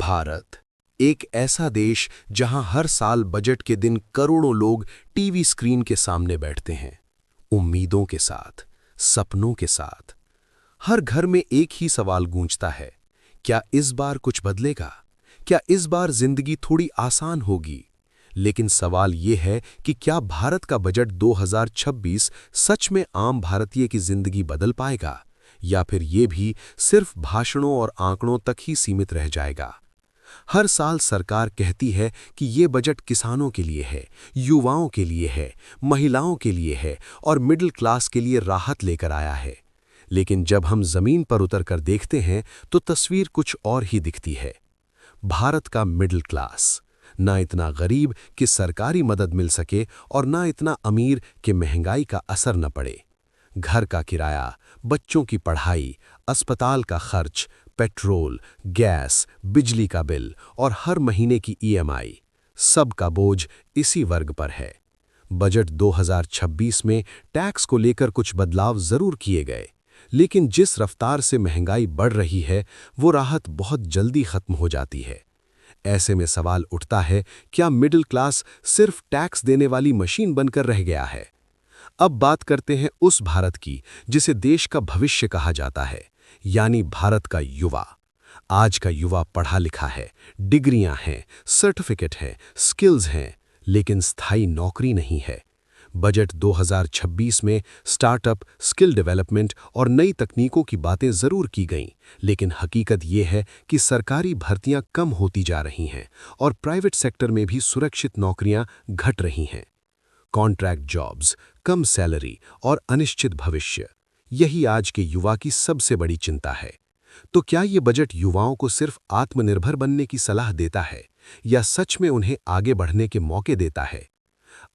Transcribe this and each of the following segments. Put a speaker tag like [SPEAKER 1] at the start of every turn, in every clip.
[SPEAKER 1] भारत एक ऐसा देश जहां हर साल बजट के दिन करोड़ों लोग टीवी स्क्रीन के सामने बैठते हैं, उम्मीदों के साथ, सपनों के साथ। हर घर में एक ही सवाल गूंजता है, क्या इस बार कुछ बदलेगा? क्या इस बार जिंदगी थोड़ी आसान होगी? लेकिन सवाल ये है कि क्या भारत का बजट 2026 सच में आम भारतीय की जिंदगी बदल पाएगा, या फिर ये भी सिर्फ भाषणों और आंकड़ों तक ही सीमित रह जाएगा? हर साल सरकार कहती है कि ये बजट किसानों के लिए है, युवाओं के लिए है, महिलाओं के लिए है और मिडिल क्लास के लिए राहत लेकर आया है। लेकिन जब हम जमीन पर उतरकर देखते हैं तो तस्वीर कुछ और ही दिखती है। भारत का मिडिल क्लास, ना इतना गरीब कि सरकारी मदद मिल सके और ना इतना अमीर कि महंगाई का असर न पड़े। घर का किराया, बच्चों की पढ़ाई, अस्पताल का खर्च, पेट्रोल, गैस, बिजली का बिल और हर महीने की ईएमआई, सब का बोझ इसी वर्ग पर है। बजट 2026 में टैक्स को लेकर कुछ बदलाव जरूर किए गए, लेकिन जिस रफ्तार से महंगाई बढ़ रही है वो राहत बहुत जल्दी खत्म हो जाती है। ऐसे में सवाल उठता है, क्या मिडिल क्लास सिर्फ टैक्स देने वाली मशीन बनकर रह गया है? अब बात करते हैं उस भारत की जिसे देश का भविष्य कहा जाता है, यानी भारत का युवा। आज का युवा पढ़ा लिखा है, डिग्रियां हैं, सर्टिफिकेट हैं, स्किल्स हैं, लेकिन स्थायी नौकरी नहीं है। बजट 2026 में स्टार्टअप, स्किल डेवलपमेंट और नई तकनीकों की बातें जरूर की गईं, लेकिन हकीकत ये है कि सरकारी भर्तियां कम होती जा रही हैं और प्राइवेट सेक्टर में भी सुरक्षित नौकरियां घट रही हैं। कॉन्ट्रैक्ट जॉब्स, कम सैलरी और अनिश्चित भविष्य, यही आज के युवा की सबसे बड़ी चिंता है। तो क्या ये बजट युवाओं को सिर्फ आत्मनिर्भर बनने की सलाह देता है या सच में उन्हें आगे बढ़ने के मौके देता है?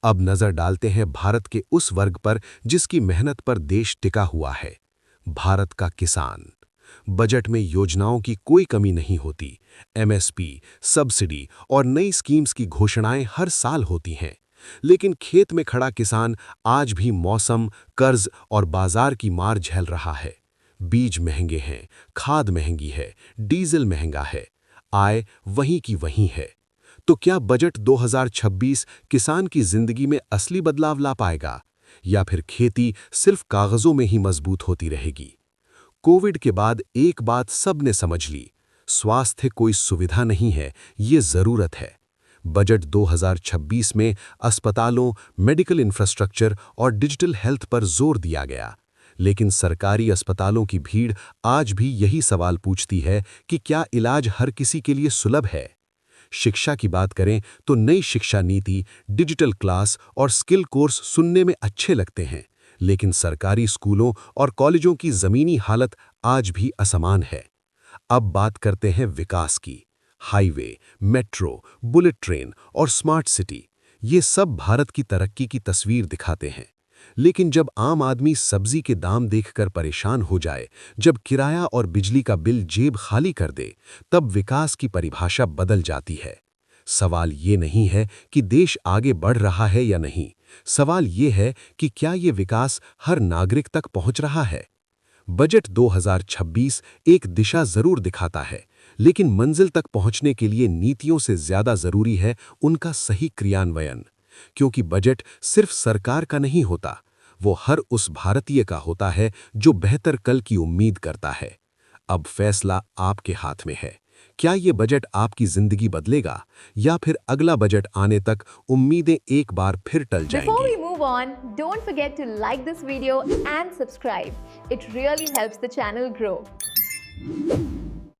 [SPEAKER 1] अब नजर डालते हैं भारत के उस वर्ग पर जिसकी मेहनत पर देश टिका हुआ है, भारत का किसान। बजट में योजनाओं की कोई कमी नहीं होती। एमएसपी, सब्सिडी और नई स्कीम्स की घोषणाएं हर साल होती हैं, लेकिन खेत में खड़ा किसान आज भी मौसम, कर्ज और बाजार की मार झेल रहा है। बीज महंगे हैं, खाद महंगी है, डीजल महंगा है, आय वहीं की वहीं है। तो क्या बजट 2026 किसान की जिंदगी में असली बदलाव ला पाएगा, या फिर खेती सिर्फ कागजों में ही मजबूत होती रहेगी? कोविड के बाद एक बात सबने समझ ली, स्वास्थ्य कोई सुविधा नहीं है, ये जरूरत है। बजट 2026 में अस्पतालों, मेडिकल इंफ्रास्ट्रक्चर और डिजिटल हेल्थ पर जोर दिया गया, लेकिन सरकारी अस्पतालों की भीड़ आज भी यही सवाल पूछती है कि क्या इलाज हर किसी के लिए सुलभ है? शिक्षा की बात करें तो नई शिक्षा नीति, डिजिटल क्लास और स्किल कोर्स सुनने में अच्छे लगते हैं, लेकिन सरकारी स्कूलों और कॉलेजों की जमीनी हालत आज भी असमान है। अब बात करते हैं विकास की। हाईवे, मेट्रो, बुलेट ट्रेन और स्मार्ट सिटी, ये सब भारत की तरक्की की तस्वीर दिखाते हैं। लेकिन जब आम आदमी सब्जी के दाम देखकर परेशान हो जाए, जब किराया और बिजली का बिल जेब खाली कर दे, तब विकास की परिभाषा बदल जाती है। सवाल ये नहीं है कि देश आगे बढ़ रहा है या नहीं, सवाल ये है कि क्या ये विकास हर नागरिक तक पहुंच रहा है? बजट 2026 एक दिशा जरूर दिखाता है, लेकिन मंजिल तक पहुंचने के लिए नीतियों से ज्यादा जरूरी है उनका सही क्रियान्वयन। क्योंकि बजट सिर्फ सरकार का नहीं होता, वो हर उस भारतीय का होता है जो बेहतर कल की उम्मीद करता है। अब फैसला आपके हाथ में है। क्या ये बजट आपकी जिंदगी बदलेगा, या फिर अगला बजट आने तक उम्मीदें एक बार फिर टल जाएंगी?
[SPEAKER 2] Before we move on, don't forget to like this video and subscribe. It really helps the channel grow.